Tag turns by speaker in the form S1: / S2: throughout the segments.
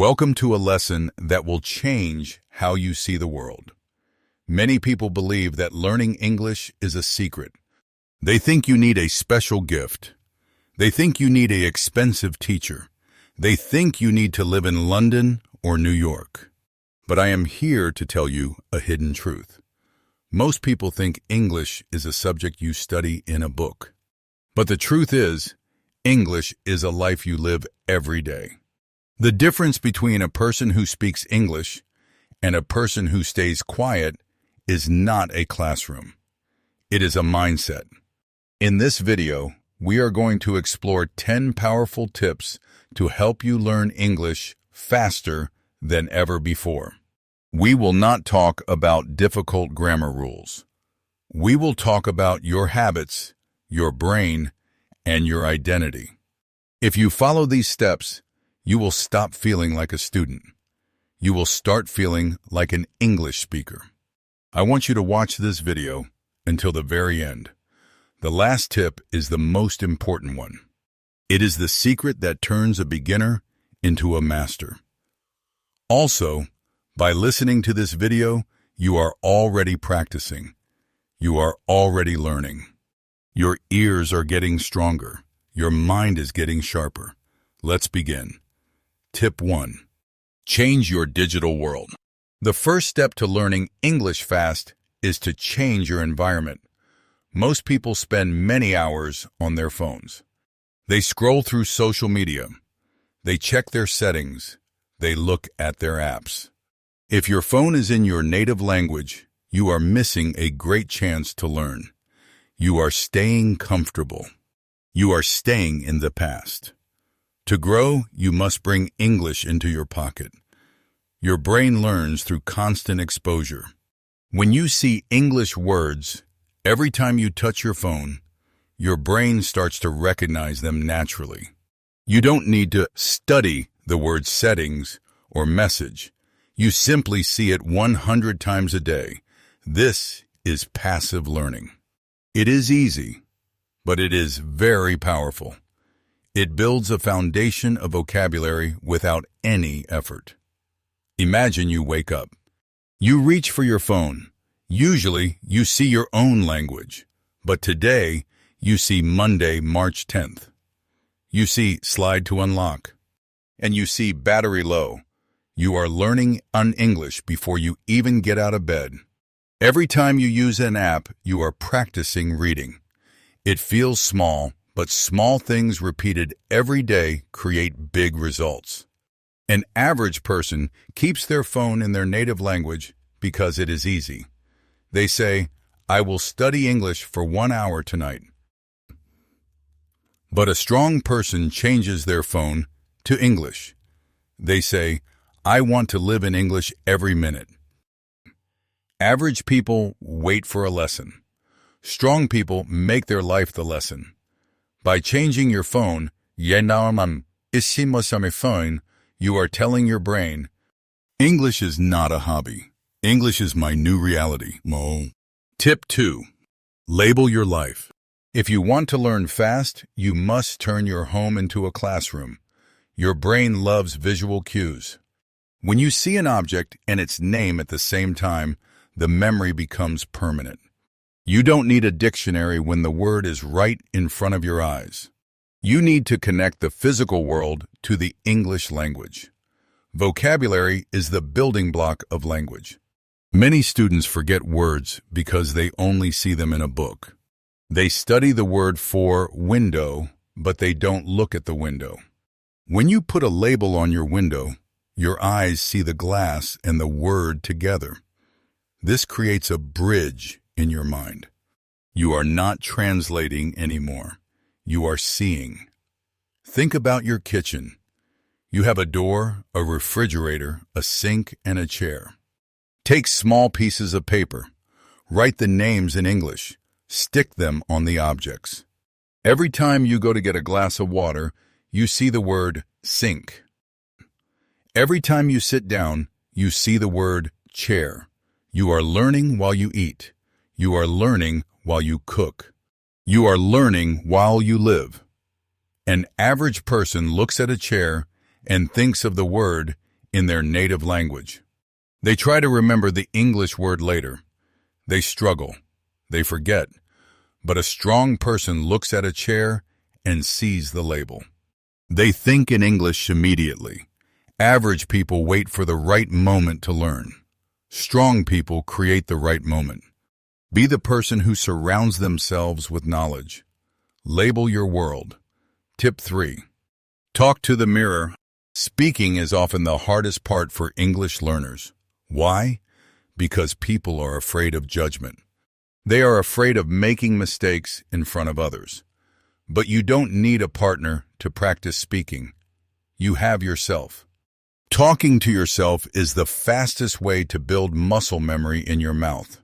S1: Welcome to a lesson that will change how you see the world. Many people believe that learning English is a secret. They think you need a special gift. They think you need an expensive teacher. They think you need to live in London or New York. But I am here to tell you a hidden truth. Most people think English is a subject you study in a book. But the truth is, English is a life you live every day. The difference between a person who speaks English and a person who stays quiet is not a classroom. It is a mindset. In this video, we are going to explore 10 powerful tips to help you learn English faster than ever before. We will not talk about difficult grammar rules. We will talk about your habits, your brain, and your identity. If you follow these steps, you will stop feeling like a student. You will start feeling like an English speaker. I want you to watch this video until the very end. The last tip is the most important one. It is the secret that turns a beginner into a master. Also, by listening to this video, you are already practicing. You are already learning. Your ears are getting stronger. Your mind is getting sharper. Let's begin. Tip 1. Change your digital world. The first step to learning English fast is to change your environment. Most people spend many hours on their phones. They scroll through social media. They check their settings. They look at their apps. If your phone is in your native language, you are missing a great chance to learn. You are staying comfortable. You are staying in the past. To grow, you must bring English into your pocket. Your brain learns through constant exposure. When you see English words, every time you touch your phone, your brain starts to recognize them naturally. You don't need to study the word settings or message. You simply see it 100 times a day. This is passive learning. It is easy, but it is very powerful. It builds a foundation of vocabulary without any effort. Imagine you wake up. You reach for your phone. Usually, you see your own language. But today, you see Monday, March 10th. You see slide to unlock. And you see battery low. You are learning English before you even get out of bed. Every time you use an app, you are practicing reading. It feels small, but small things repeated every day create big results. An average person keeps their phone in their native language because it is easy. They say, I will study English for 1 hour tonight. But a strong person changes their phone to English. They say, I want to live in English every minute. Average people wait for a lesson. Strong people make their life the lesson. By changing your phone, you are telling your brain, English is not a hobby. English is my new reality. Tip 2. Label your life. If you want to learn fast, you must turn your home into a classroom. Your brain loves visual cues. When you see an object and its name at the same time, the memory becomes permanent. You don't need a dictionary when the word is right in front of your eyes. You need to connect the physical world to the English language. Vocabulary is the building block of language. Many students forget words because they only see them in a book. They study the word for window, but they don't look at the window. When you put a label on your window, your eyes see the glass and the word together. This creates a bridge in your mind. You are not translating anymore. You are seeing. Think about your kitchen. You have a door, a refrigerator, a sink, and a chair. Take small pieces of paper. Write the names in English. Stick them on the objects. Every time you go to get a glass of water, you see the word sink. Every time you sit down, you see the word chair. You are learning while you eat. You are learning while you cook. You are learning while you live. An average person looks at a chair and thinks of the word in their native language. They try to remember the English word later. They struggle. They forget. But a strong person looks at a chair and sees the label. They think in English immediately. Average people wait for the right moment to learn. Strong people create the right moment. Be the person who surrounds themselves with knowledge. Label your world. Tip 3. Talk to the mirror. Speaking is often the hardest part for English learners. Why? Because people are afraid of judgment. They are afraid of making mistakes in front of others. But you don't need a partner to practice speaking. You have yourself. Talking to yourself is the fastest way to build muscle memory in your mouth.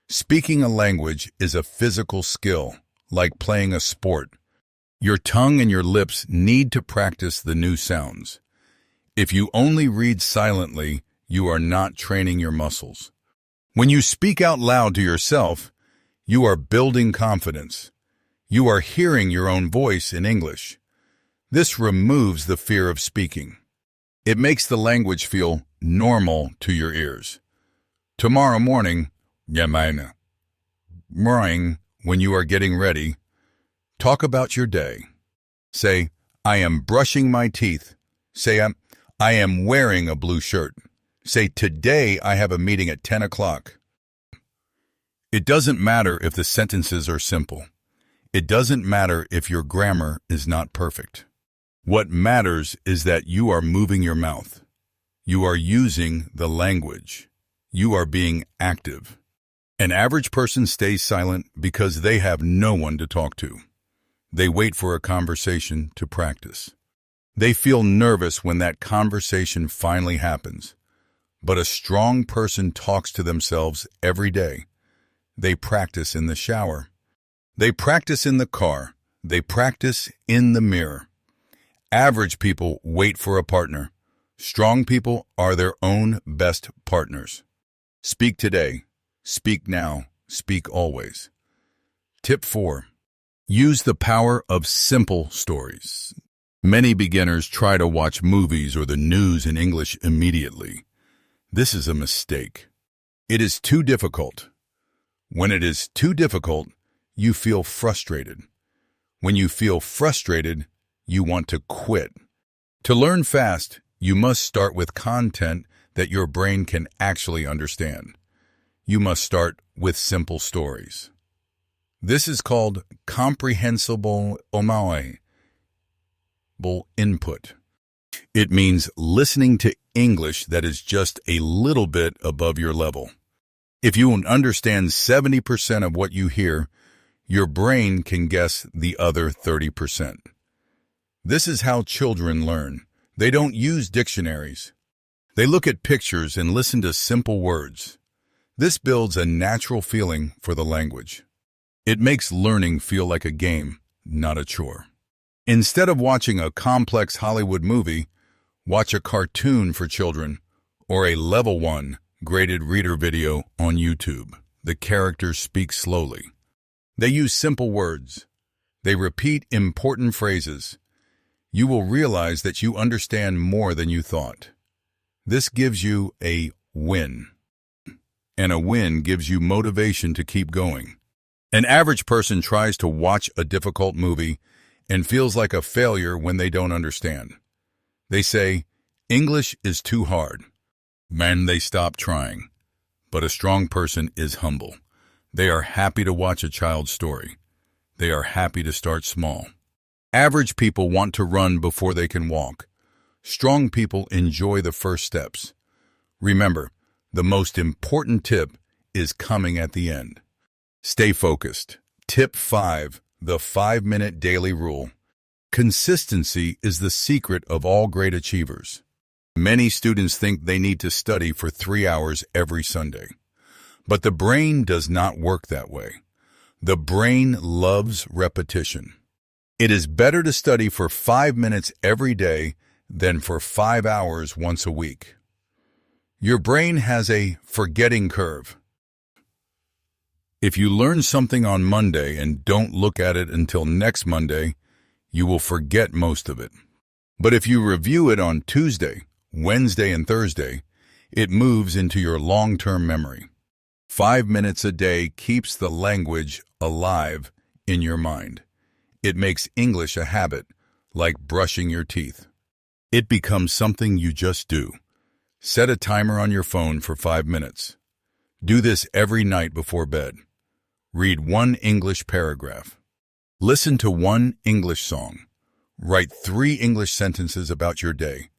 S1: Speaking a language is a physical skill, like playing a sport. Your tongue and your lips need to practice the new sounds. If you only read silently, you are not training your muscles. When you speak out loud to yourself, you are building confidence. You are hearing your own voice in English. This removes the fear of speaking. It makes the language feel normal to your ears. Tomorrow morning, when you are getting ready, talk about your day. Say, I am brushing my teeth. Say, I am wearing a blue shirt. Say, today I have a meeting at 10 o'clock. It doesn't matter if the sentences are simple. It doesn't matter if your grammar is not perfect. What matters is that you are moving your mouth. You are using the language. You are being active. An average person stays silent because they have no one to talk to. They wait for a conversation to practice. They feel nervous when that conversation finally happens. But a strong person talks to themselves every day. They practice in the shower. They practice in the car. They practice in the mirror. Average people wait for a partner. Strong people are their own best partners. Speak today. Speak now. Speak always. Tip 4. Use the power of simple stories. Many beginners try to watch movies or the news in English immediately. This is a mistake. It is too difficult. When it is too difficult, you feel frustrated. When you feel frustrated, you want to quit. To learn fast, you must start with content that your brain can actually understand. You must start with simple stories. This is called comprehensible input. It means listening to English that is just a little bit above your level. If you understand 70% of what you hear, your brain can guess the other 30%. This is how children learn. They don't use dictionaries. They look at pictures and listen to simple words. This builds a natural feeling for the language. It makes learning feel like a game, not a chore. Instead of watching a complex Hollywood movie, watch a cartoon for children or a level 1 graded reader video on YouTube. The characters speak slowly. They use simple words. They repeat important phrases. You will realize that you understand more than you thought. This gives you a win. And a win gives you motivation to keep going. An average person tries to watch a difficult movie and feels like a failure when they don't understand. They say, English is too hard. Man, they stop trying. But a strong person is humble. They are happy to watch a child's story. They are happy to start small. Average people want to run before they can walk. Strong people enjoy the first steps. Remember, the most important tip is coming at the end. Stay focused. Tip 5, the 5-minute daily rule. Consistency is the secret of all great achievers. Many students think they need to study for 3 hours every Sunday. But the brain does not work that way. The brain loves repetition. It is better to study for 5 minutes every day than for 5 hours once a week. Your brain has a forgetting curve. If you learn something on Monday and don't look at it until next Monday, you will forget most of it. But if you review it on Tuesday, Wednesday, and Thursday, it moves into your long-term memory. 5 minutes a day keeps the language alive in your mind. It makes English a habit, like brushing your teeth. It becomes something you just do. Set a timer on your phone for 5 minutes. Do this every night before bed. Read one English paragraph. Listen to one English song. Write 3 English sentences about your day.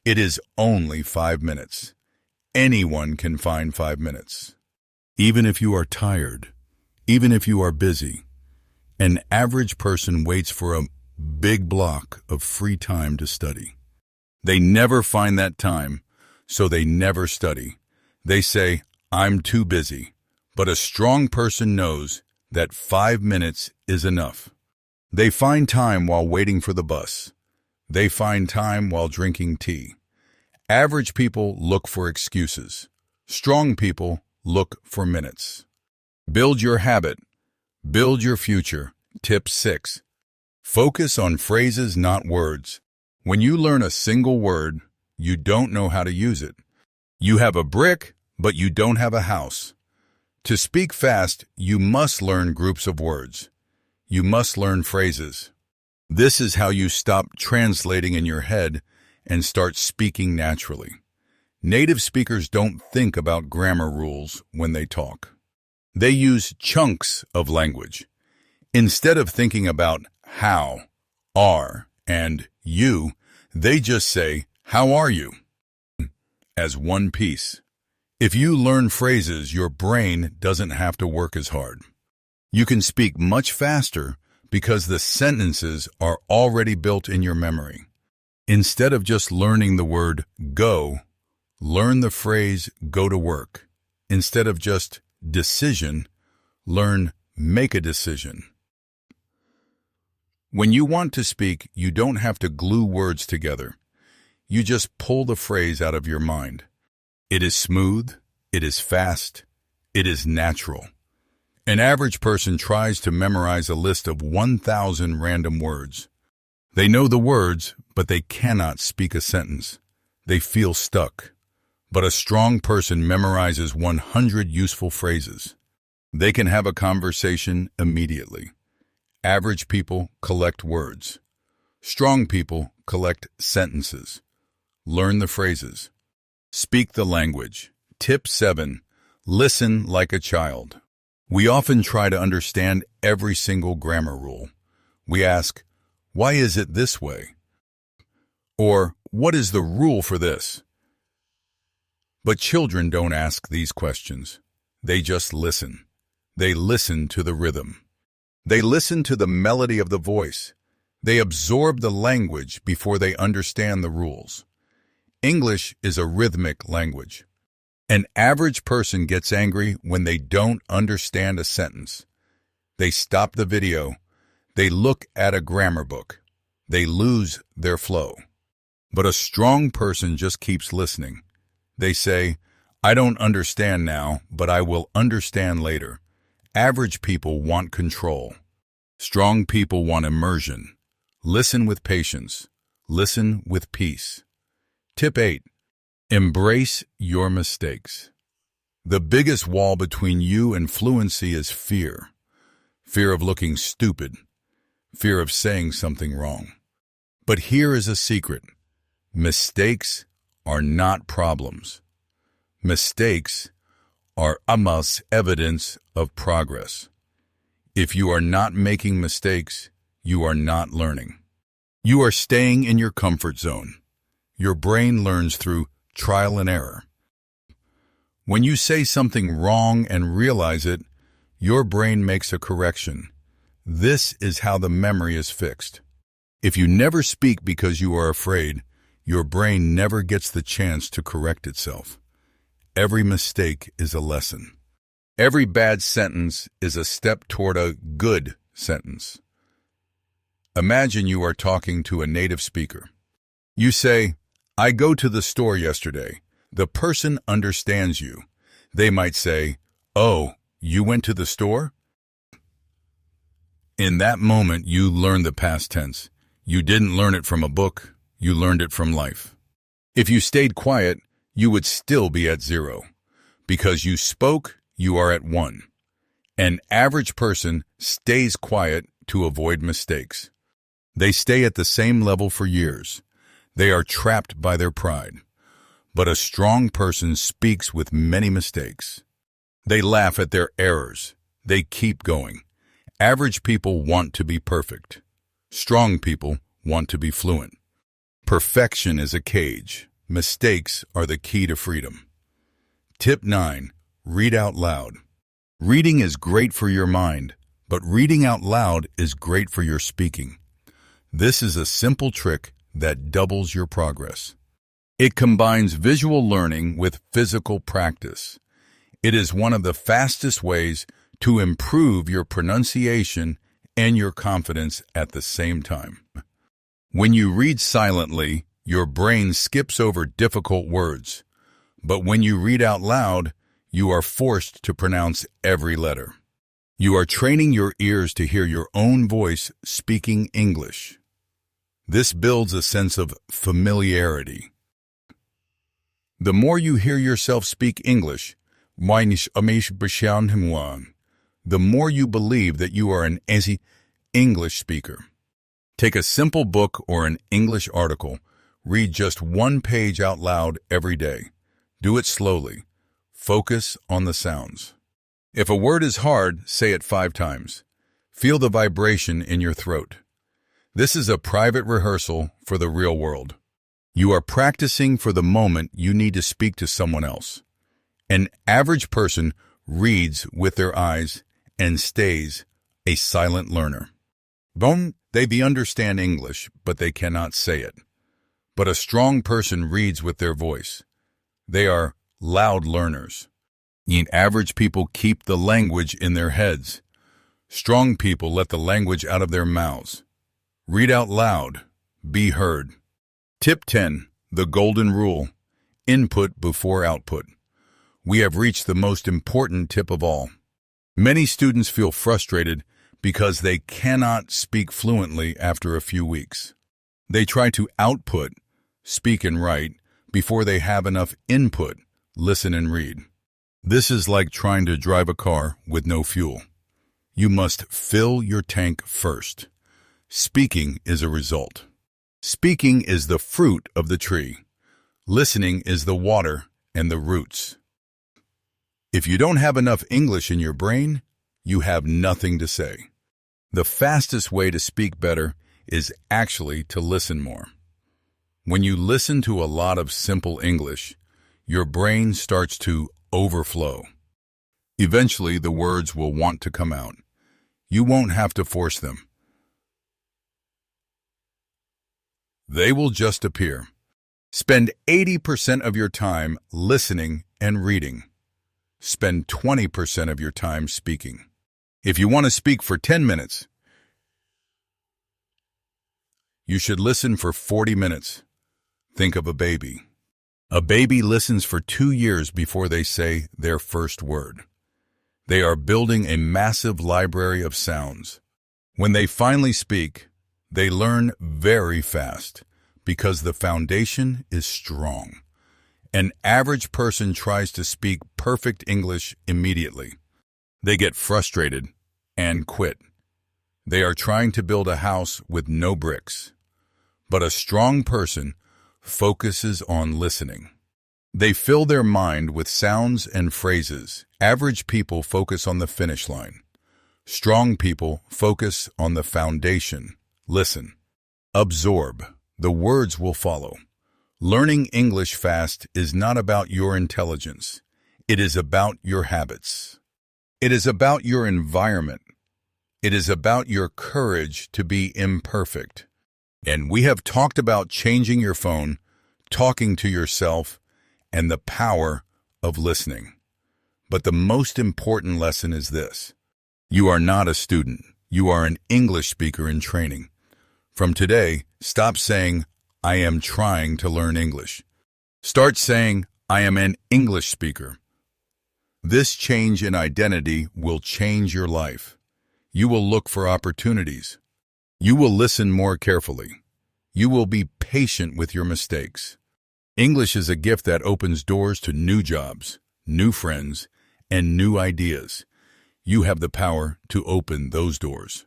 S1: It is only 5 minutes. Anyone can find 5 minutes. Even if you are tired, even if you are busy, an average person waits for a big block of free time to study. They never find that time, so they never study. They say, "I'm too busy." But a strong person knows that 5 minutes is enough. They find time while waiting for the bus. They find time while drinking tea. Average people look for excuses. Strong people look for minutes. Build your habit. Build your future. Tip 6. Focus on phrases, not words. When you learn a single word, you don't know how to use it. You have a brick, but you don't have a house. To speak fast, you must learn groups of words. You must learn phrases. This is how you stop translating in your head and start speaking naturally. Native speakers don't think about grammar rules when they talk. They use chunks of language. Instead of thinking about how, are, and you, they just say, "How are you?" as one piece. If you learn phrases, your brain doesn't have to work as hard. You can speak much faster because the sentences are already built in your memory. Instead of just learning the word go, learn the phrase go to work. Instead of just decision, learn make a decision. When you want to speak, you don't have to glue words together. You just pull the phrase out of your mind. It is smooth, it is fast, it is natural. An average person tries to memorize a list of 1,000 random words. They know the words, but they cannot speak a sentence. They feel stuck. But a strong person memorizes 100 useful phrases. They can have a conversation immediately. Average people collect words. Strong people collect sentences. Learn the phrases. Speak the language. Tip 7. Listen like a child. We often try to understand every single grammar rule. We ask, "Why is it this way?" Or, "What is the rule for this?" But children don't ask these questions. They just listen. They listen to the rhythm. They listen to the melody of the voice. They absorb the language before they understand the rules. English is a rhythmic language. An average person gets angry when they don't understand a sentence. They stop the video. They look at a grammar book. They lose their flow. But a strong person just keeps listening. They say, "I don't understand now, but I will understand later." Average people want control. Strong people want immersion. Listen with patience. Listen with peace. Tip 8. Embrace your mistakes. The biggest wall between you and fluency is fear. Fear of looking stupid. Fear of saying something wrong. But here is a secret. Mistakes are not problems. Mistakes are almost evidence of progress. If you are not making mistakes, you are not learning. You are staying in your comfort zone. Your brain learns through trial and error. When you say something wrong and realize it, your brain makes a correction. This is how the memory is fixed. If you never speak because you are afraid, your brain never gets the chance to correct itself. Every mistake is a lesson. Every bad sentence is a step toward a good sentence. Imagine you are talking to a native speaker. You say, "I go to the store yesterday." The person understands you. They might say, "Oh, you went to the store?" In that moment, you learn the past tense. You didn't learn it from a book. You learned it from life. If you stayed quiet, you would still be at 0. Because you spoke, you are at 1. An average person stays quiet to avoid mistakes. They stay at the same level for years. They are trapped by their pride. But a strong person speaks with many mistakes. They laugh at their errors. They keep going. Average people want to be perfect. Strong people want to be fluent. Perfection is a cage. Mistakes are the key to freedom. Tip 9. Read out loud. Reading is great for your mind, but reading out loud is great for your speaking. This is a simple trick that doubles your progress. It combines visual learning with physical practice. It is one of the fastest ways to improve your pronunciation and your confidence at the same time. When you read silently, your brain skips over difficult words. But when you read out loud, you are forced to pronounce every letter. You are training your ears to hear your own voice speaking English. This builds a sense of familiarity. The more you hear yourself speak English, the more you believe that you are an easy English speaker. Take a simple book or an English article. Read just one page out loud every day. Do it slowly. Focus on the sounds. If a word is hard, say it 5 times. Feel the vibration in your throat. This is a private rehearsal for the real world. You are practicing for the moment you need to speak to someone else. An average person reads with their eyes and stays a silent learner. They understand English, but they cannot say it. But a strong person reads with their voice. They are loud learners. Average people keep the language in their heads. Strong people let the language out of their mouths. Read out loud. Be heard. Tip 10. The Golden Rule. Input before output. We have reached the most important tip of all. Many students feel frustrated because they cannot speak fluently after a few weeks. They try to output, speak and write, before they have enough input, listen and read. This is like trying to drive a car with no fuel. You must fill your tank first. Speaking is a result. Speaking is the fruit of the tree. Listening is the water and the roots. If you don't have enough English in your brain, you have nothing to say. The fastest way to speak better is actually to listen more. When you listen to a lot of simple English, your brain starts to overflow. Eventually, the words will want to come out. You won't have to force them. They will just appear. Spend 80% of your time listening and reading. Spend 20% of your time speaking. If you want to speak for 10 minutes, you should listen for 40 minutes. Think of a baby. A baby listens for 2 years before they say their first word. They are building a massive library of sounds. When they finally speak, they learn very fast because the foundation is strong. An average person tries to speak perfect English immediately. They get frustrated and quit. They are trying to build a house with no bricks. But a strong person focuses on listening. They fill their mind with sounds and phrases. Average people focus on the finish line. Strong people focus on the foundation. Listen. Absorb. The words will follow. Learning English fast is not about your intelligence. It is about your habits. It is about your environment. It is about your courage to be imperfect. And we have talked about changing your phone, talking to yourself, and the power of listening. But the most important lesson is this. You are not a student. You are an English speaker in training. From today, stop saying, I am trying to learn English. Start saying, I am an English speaker. This change in identity will change your life. You will look for opportunities. You will listen more carefully. You will be patient with your mistakes. English is a gift that opens doors to new jobs, new friends, and new ideas. You have the power to open those doors.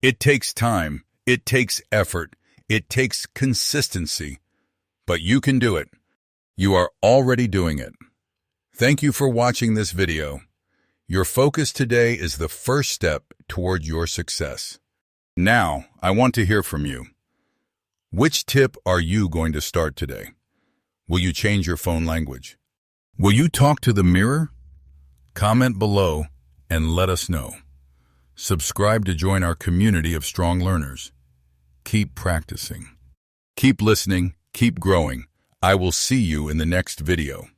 S1: It takes time, it takes effort, it takes consistency, but you can do it. You are already doing it. Thank you for watching this video. Your focus today is the first step toward your success. Now, I want to hear from you. Which tip are you going to start today? Will you change your phone language? Will you talk to the mirror? Comment below and let us know. Subscribe to join our community of strong learners. Keep practicing. Keep listening, keep growing. I will see you in the next video.